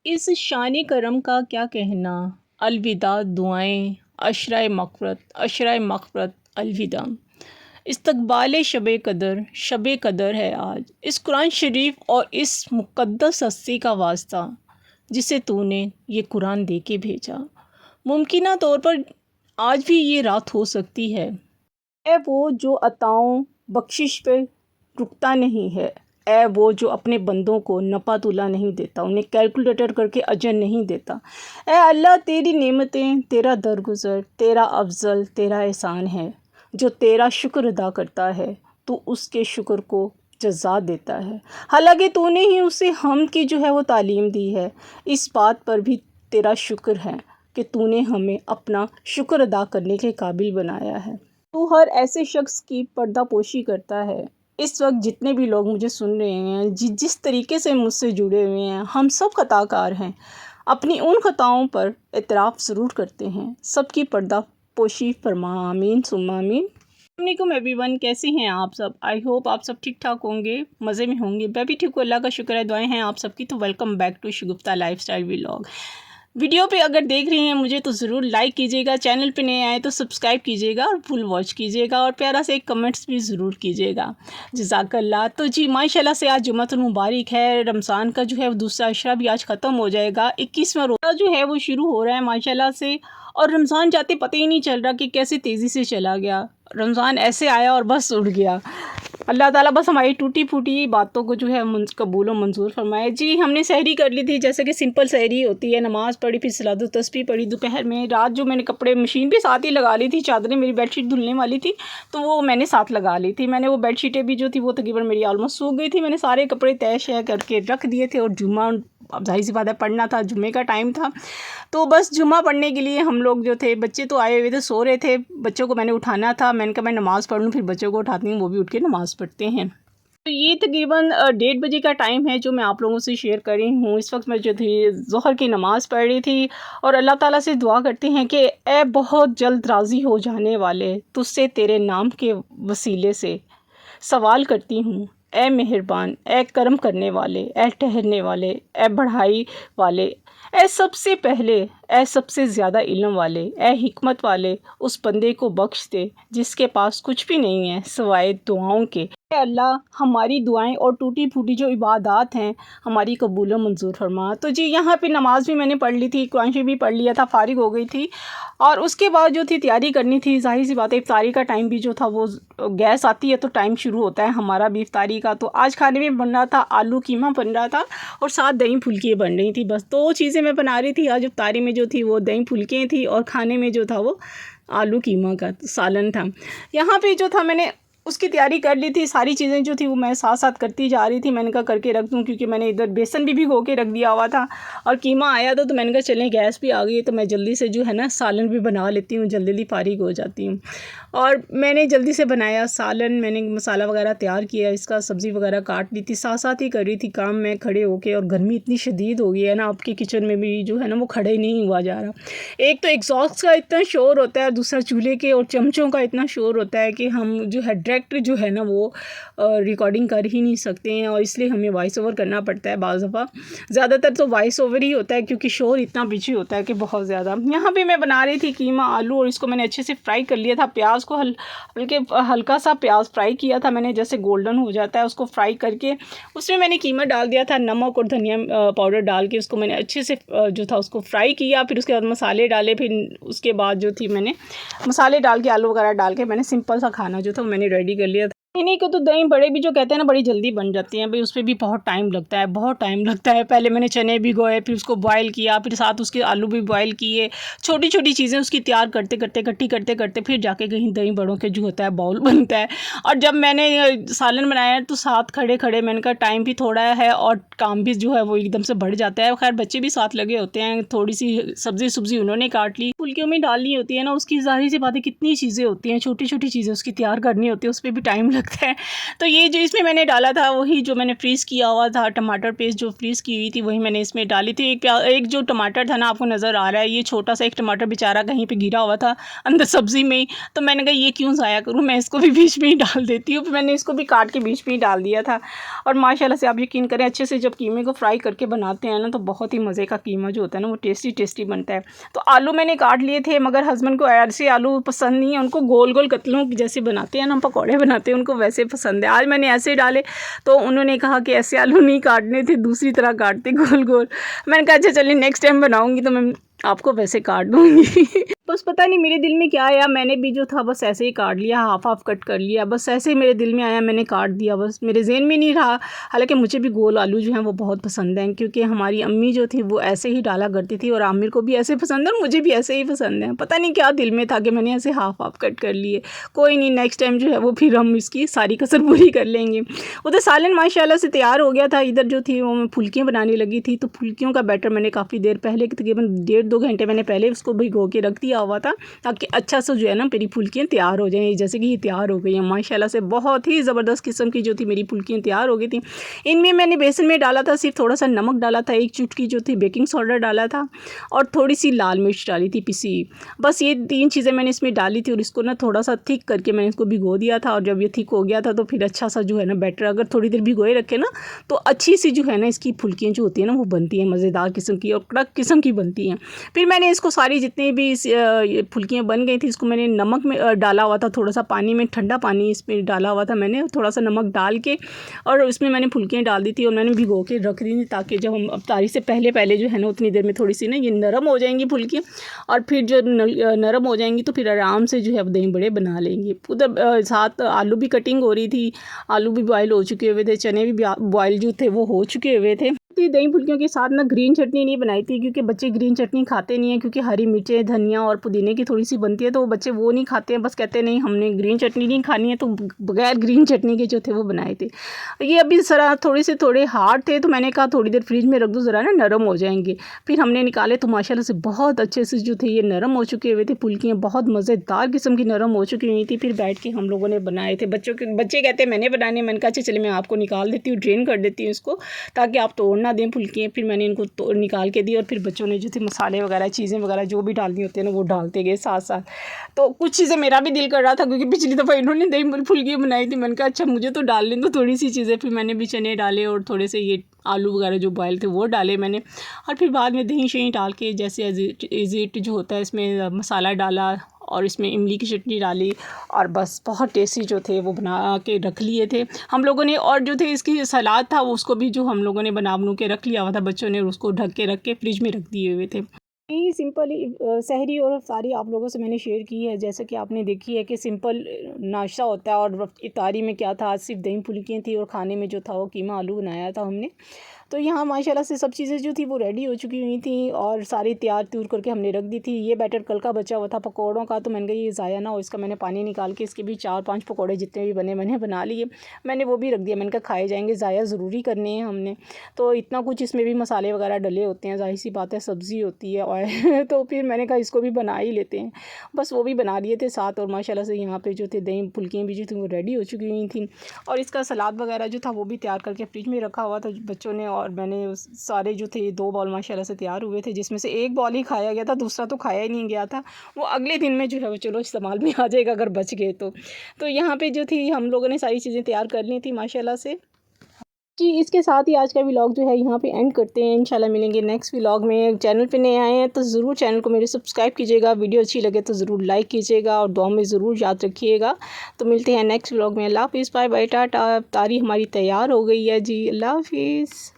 इस शान करम का क्या कहना, अलविदा दुआएं, अशराए मग़फ़िरत अलविदा। इस्तक़बाल शब कदर है आज, इस कुरान शरीफ और इस मुक़द्दस हस्ती का वास्ता जिसे तूने ये कुरान दे के भेजा। मुमकिन तौर पर आज भी ये रात हो सकती है। ए वो जो अताओं बख्शिश पे रुकता नहीं है, ए वो जो अपने बंदों को नपा तुला नहीं देता, उन्हें कैलकुलेटर करके अजर नहीं देता। ए अल्लाह तेरी नेमतें, तेरा दरगुज़र, तेरा अफ़ज़ल, तेरा एहसान है। जो तेरा शुक्र अदा करता है तो उसके शुक्र को जज़ा देता है। हालांकि तूने ही उसे हम्द की जो है वो तालीम दी है। इस बात पर भी तेरा शुक्र है कि तूने हमें अपना शुक्र अदा करने के काबिल बनाया है। तू हर ऐसे शख्स की पर्दापोशी करता है। इस वक्त जितने भी लोग मुझे सुन रहे हैं, जिस तरीके से मुझसे जुड़े हुए हैं, हम सब खताकार हैं। अपनी उन खताओं पर एतराफ़ ज़रूर करते हैं। सबकी पर्दापोशी फरमा, आमीन सुम्मा आमीन। अस्सलामुअलैकुम एवरीवन, कैसे हैं आप सब? आई होप आप सब ठीक ठाक होंगे, मज़े में होंगे। मैं भी ठीक हूँ, अल्लाह का शुक्र है, दुआएं हैं आप सबकी। तो welcome back to Shagufta lifestyle vlog. Video पे अगर देख रही हैं मुझे तो ज़रूर लाइक कीजिएगा, चैनल पे नए आए तो सब्सक्राइब कीजिएगा और फुल वॉच कीजिएगा और प्यारा से एक कमेंट्स भी ज़रूर कीजिएगा। जज़ाकल्लाह। तो जी माशाल्लाह से आज जुम्मतुल मुबारक है। रमज़ान का जो है वो दूसरा अशरा भी आज ख़त्म हो जाएगा। 21वां रोज़ा जो है वो शुरू हो रहा है माशाल्लाह से। और रमज़ान जाते पता ही नहीं चल रहा कि कैसे तेज़ी से चला गया। रमज़ान ऐसे आया और बस उड़ गया। अल्लाह ताला बस हमारी टूटी फूटी बातों को जो है कबूल और मंजूर फरमाए। जी हमने सहरी कर ली थी, जैसे कि सिंपल सहरी होती है। नमाज़ पढ़ी, फिर सलात व तस्बीह पढ़ी दोपहर में। रात जो मैंने कपड़े मशीन भी साथ ही लगा ली थी, चादरें मेरी बेडशीट धुलने वाली थी तो वो मैंने साथ लगा ली थी। मैंने वो बेडशीटें भी जो थी वो तकरीबन मेरी ऑलमोस्ट सूख गई थी। मैंने सारे कपड़े तय शय करके रख दिए थे और जुम्मा अब ज़ाहिर सी बात है पढ़ना था, जुम्मे का टाइम था। तो बस जुम्मा पढ़ने के लिए हम लोग जो थे, बच्चे तो आए हुए थे, सो रहे थे। बच्चों को मैंने उठाना था, मैंने कहा मैं नमाज़ पढ़ लूँ फिर बच्चों को उठाती हूँ, वो भी उठ के नमाज़ पढ़ते हैं। तो ये तकरीबन 1:30 बजे का टाइम है जो मैं आप लोगों से शेयर कर रही हूँ। इस वक्त मैं जो थी ज़ोहर की नमाज़ पढ़ रही थी और अल्लाह ताला से दुआ करते हैं कि ए बहुत जल्द राज़ी हो जाने वाले, तुझसे तेरे नाम के वसीले से सवाल करती हूँ। ए मेहरबान, ए करम करने वाले, ए ठहरने वाले, ए बढ़ाई वाले, ए सबसे पहले, ए सबसे ज़्यादा इल्म वाले, ए हिकमत वाले, उस बंदे को बख्श दे जिसके पास कुछ भी नहीं है सिवाय दुआओं के। अल्लाह हमारी दुआएं और टूटी फूटी जो इबादत हैं हमारी कबूल व मंजूर फरमा। तो जी यहाँ पे नमाज़ भी मैंने पढ़ ली थी, कुरान शरीफ भी पढ़ लिया था, फ़ारिग हो गई थी। और उसके बाद जो थी तैयारी करनी थी। ज़ाहिर सी बात है इफ्तारी का टाइम भी जो था वो गैस आती है तो टाइम शुरू होता है हमारा भी इफ्तारी का। तो आज खाने में बन रहा था आलू कीमा बन रहा था और साथ दही फुल्कियाँ बन रही थी। बस 2 चीज़ें मैं बना रही थी आज इफ्तारी में, जो थी वो दही फुल्कियाँ थी और खाने में जो था वो आलू कीमा का सालन था। यहाँ पे जो था मैंने उसकी तैयारी कर ली थी। सारी चीज़ें जो थी वो मैं साथ साथ करती जा रही थी। मैंने कहा करके रख दूँ, क्योंकि मैंने इधर बेसन भी भिगो के रख दिया हुआ था और कीमा आया था। तो मैंने कहा चलें गैस भी आ गई है तो मैं जल्दी से जो है ना सालन भी बना लेती हूँ, जल्दी जल्दी फारिग हो जाती हूँ। और मैंने जल्दी से बनाया सालन, मैंने मसाला वगैरह तैयार किया, इसका सब्ज़ी वगैरह काट ली थी, साथ साथ ही कर रही थी काम मैं खड़े होके। और गर्मी इतनी शदीद हो गई है ना, आपके किचन में भी जो है ना वो खड़े नहीं हुआ जा रहा। एक तो एग्जॉस्ट का इतना शोर होता है, दूसरा चूल्हे के और चमचों का इतना शोर होता है कि हम जो है डायरेक्ट जो है ना वो रिकॉर्डिंग कर ही नहीं सकते हैं। और इसलिए हमें वॉइस ओवर करना पड़ता है बाज़ दफ़ा। ज़्यादातर तो वॉइस ओवर ही होता है क्योंकि शोर इतना पीछे होता है कि बहुत ज़्यादा। यहाँ पे मैं बना रही थी कीमा आलू और इसको मैंने अच्छे से फ्राई कर लिया था। प्याज को हल्का सा प्याज फ्राई किया था मैंने, जैसे गोल्डन हो जाता है उसको फ्राई करके उसमें मैंने कीमा डाल दिया था। नमक और धनिया पाउडर डाल के उसको मैंने अच्छे से जो था उसको फ्राई किया। फिर उसके बाद मसाले डाले, फिर उसके बाद जो थी मैंने मसाले डाल के आलू वगैरह डाल के मैंने सिंपल सा खाना जो था मैंने रेडी कर लिया था। इन्हीं को तो दही बड़े भी जो कहते हैं ना बड़ी जल्दी बन जाते हैं भाई, उस पर भी बहुत टाइम लगता है, बहुत टाइम लगता है। पहले मैंने चने भिगोए, फिर उसको बॉयल किया, फिर साथ उसके आलू भी बॉयल किए, छोटी छोटी चीज़ें उसकी तैयार करते करते इकट्ठी करते करते फिर जाके कहीं दही बड़ों के जो होता है बाउल बनता है। और जब मैंने सालन बनाया तो साथ खड़े खड़े मैंने कहा टाइम भी थोड़ा है और काम भी जो है वो एकदम से बढ़ जाता है। खैर बच्चे भी साथ लगे होते हैं, थोड़ी सी सब्ज़ी उन्होंने काट ली, फुल्कियों में डालनी होती है ना, उसकी ज़ाहिर सी बात है कितनी चीज़ें होती हैं, छोटी छोटी चीज़ें उसकी तैयार करनी होती है, उस पर भी टाइम लगता है। तो ये जो इसमें मैंने डाला था वही जो मैंने फ्रीज़ किया हुआ था टमाटर पेस्ट जो फ्रीज़ की हुई थी वही मैंने इसमें डाली थी। एक जो टमाटर था ना आपको नज़र आ रहा है, ये छोटा सा एक टमाटर बेचारा कहीं पे गिरा हुआ था अंदर सब्ज़ी में ही, तो मैंने कहा ये क्यों ज़ाया करूँ, मैं इसको भी बीच में ही डाल देती हूँ। फिर मैंने इसको भी काट के बीच में ही डाल दिया था। और माशाल्लाह से आप यकीन करें अच्छे से जब कीमे को फ्राई करके बनाते हैं ना तो बहुत ही मज़े का कीमा जो होता है ना वो टेस्टी टेस्टी बनता है। तो आलू मैंने काट लिए थे, मगर हस्बैंड को ऐसे आलू पसंद नहीं है, उनको गोल गोल कतलों जैसे बनाते हैं ना पकौड़े बनाते हैं, उनको वैसे पसंद है। आज मैंने ऐसे डाले तो उन्होंने कहा कि ऐसे आलू नहीं काटने थे, दूसरी तरह काटते गोल गोल। मैंने कहा अच्छा चलिए नेक्स्ट टाइम बनाऊंगी तो मैं आपको वैसे काट दूंगी। बस पता नहीं मेरे दिल में क्या आया, मैंने भी जो था बस ऐसे ही काट लिया, हाफ हाफ कट कर लिया, बस ऐसे ही मेरे दिल में आया मैंने काट दिया, बस मेरे ज़हन में नहीं रहा। हालांकि मुझे भी गोल आलू जो हैं वो बहुत पसंद हैं, क्योंकि हमारी अम्मी जो थी वो ऐसे ही डाला करती थी और आमिर को भी ऐसे पसंद है और मुझे भी ऐसे ही पसंद है। पता नहीं क्या दिल में था कि मैंने ऐसे हाफ हाफ कट कर लिए। कोई नहीं, नेक्स्ट टाइम जो है वो फिर हम इसकी सारी कसर पूरी कर लेंगे। उधर सालन माशाल्लाह से तैयार हो गया था। इधर जो थी वो मैं फुल्कियाँ बनाने लगी थी, तो फुल्कियों का बैटर मैंने काफ़ी देर पहले तकरीबन 1.5-2 घंटे मैंने पहले उसको भिगो के रख दिया हुआ था, ताकि अच्छा सा जो है ना मेरी फुल्कियाँ तैयार हो जाएँ। जैसे कि ये तैयार हो गई हैं माशाल्लाह से, बहुत ही ज़बरदस्त किस्म की जो थी मेरी फुल्कियाँ तैयार हो गई थी। इनमें मैंने बेसन में डाला था सिर्फ थोड़ा सा नमक डाला था, 1 चुटकी जो थी बेकिंग सोडा डाला था और थोड़ी सी लाल मिर्च डाली थी पिसी। बस ये 3 चीज़ें मैंने इसमें डाली थी और इसको ना थोड़ा सा थिक करके मैंने इसको भिगो दिया था। और जब ये थिक हो गया था तो फिर अच्छा सा जो है ना बैटर अगर थोड़ी देर भिगोए रखे ना तो अच्छी सी जो है ना इसकी फुल्कियाँ जो होती है ना वो बनती हैं, मज़ेदार किस्म की और कड़क किस्म की बनती हैं। फिर मैंने इसको सारी जितनी भी फुल्कियाँ बन गई थी इसको मैंने नमक में डाला हुआ था, थोड़ा सा पानी में, ठंडा पानी इसमें डाला हुआ था मैंने, थोड़ा सा नमक डाल के और उसमें मैंने फुल्कियाँ डाल दी थी और मैंने भिगो के रख दी थी, ताकि जब हम अफ्तारी से पहले पहले जो है ना उतनी देर में थोड़ी सी ना ये नरम हो जाएंगी फुल्कियाँ और फिर जो नरम हो जाएंगी तो फिर आराम से जो है दही बड़े बना लेंगे। उधर साथ आलू भी कटिंग हो रही थी, आलू भी बॉयल हो चुके हुए थे, चने भी बॉयल जो थे वो हो चुके हुए थे। दही फुल्कियों के साथ ना ग्रीन चटनी नहीं बनाई थी, क्योंकि बच्चे ग्रीन चटनी खाते नहीं हैं, क्योंकि हरी मिर्चें, धनिया और पुदीने की थोड़ी सी बनती है तो वो बच्चे वो नहीं खाते हैं, बस कहते हैं नहीं हमने ग्रीन चटनी नहीं खानी है, तो बगैर ग्रीन चटनी के जो थे वो बनाए थे। ये अभी ज़रा थोड़े हार्ड थे तो मैंने कहा थोड़ी देर फ्रिज में रख दो, ज़रा ना नरम हो जाएंगे। फिर हमने निकाले तो माशाल्लाह से बहुत अच्छे से जो थे ये नरम हो चुके हुए थे, फुल्कियाँ बहुत मज़ेदार किस्म की नरम हो चुकी हुई थी। फिर बैठ के हम लोगों ने बनाए थे। बच्चे कहते हैं मैंने बनाने, मैंने कहा चलिए मैं आपको निकाल देती हूँ, ड्रेन कर देती हूँ इसको, ताकि आप तोड़ ना दें फुल्कियाँ। फिर मैंने इनको निकाल के दी और फिर बच्चों ने जो थे मसाले वगैरह चीज़ें वगैरह जो भी डालनी होती है ना वो डालते गए साथ साथ। तो कुछ चीज़ें मेरा भी दिल कर रहा था, क्योंकि पिछली दफ़ा इन्होंने दही फुल्कियाँ बनाई थी, मैंने कहा अच्छा मुझे तो डाल लें तो थोड़ी सी चीज़ें। फिर मैंने भी चने डाले और थोड़े से ये आलू वगैरह जो बॉयल थे वो डाले मैंने, और फिर बाद में दही शही डाल के जैसे एज इट जो होता है इसमें मसाला डाला और इसमें इमली की चटनी डाली और बस बहुत टेस्टी जो थे वो बना के रख लिए थे हम लोगों ने। और जो थे इसकी सलाद था उसको भी जो हम लोगों ने बना के रख लिया हुआ था, बच्चों ने उसको ढक के रख के फ्रिज में रख दिए हुए थे। यही सिंपल सहरी और इफ्तारी आप लोगों से मैंने शेयर की है, जैसे कि आपने देखी है कि सिंपल नाश्ता होता है और इफ्तारी में क्या था, आज सिर्फ दही फुल्कियाँ थी और खाने में जो था वो कीमा आलू बनाया था हमने। तो यहाँ माशाल्लाह से सब चीज़ें जो थी वो रेडी हो चुकी हुई थी और सारी तैयार तूर करके हमने रख दी थी। ये बैटर कल का बचा हुआ था पकौड़ों का, तो मैंने कहा ये ज़ाया ना हो, इसका मैंने पानी निकाल के इसके भी 4-5 पकौड़े जितने भी बने मैंने बना लिए, मैंने वो भी रख दिया। मैंने कहा खाए जाएंगे, ज़ाया ज़रूरी करने हैं हमने, तो इतना कुछ इसमें भी मसाले वगैरह डले होते हैं, ज़ाहिर सी बात है सब्ज़ी होती है और तो फिर मैंने कहा इसको भी बना ही लेते हैं, बस वो भी बना लिए थे साथ। और माशाल्लाह से यहाँ पे जो थे दही फुल्कियाँ भी जो थी वो रेडी हो चुकी हुई थी और इसका सलाद वगैरह जो था वो भी तैयार करके फ्रिज में रखा हुआ था बच्चों ने। और मैंने सारे जो थे 2 बॉल माशाल्लाह से तैयार हुए थे, जिसमें से 1 बॉल ही खाया गया था, दूसरा तो खाया ही नहीं गया था, वो अगले दिन में जो है वो चलो इस्तेमाल में आ जाएगा अगर बच गए तो। तो यहाँ पे जो थी हम लोगों ने सारी चीज़ें तैयार कर ली थी माशाल्लाह से जी। इसके साथ ही आज का व्लॉग जो है यहाँ पे एंड करते हैं, इंशाल्लाह मिलेंगे नेक्स्ट व्लॉग में। चैनल पे नए आए हैं तो ज़रूर चैनल को मेरे सब्सक्राइब कीजिएगा, वीडियो अच्छी लगे तो ज़रूर लाइक कीजिएगा और दुआ में ज़रूर याद रखिएगा। तो मिलते हैं नेक्स्ट व्लॉग में। अल्लाह हाफ़िज़, बाय बाय, टाटा। तारी हमारी तैयार हो गई है जी, अल्लाह हाफ़िज़।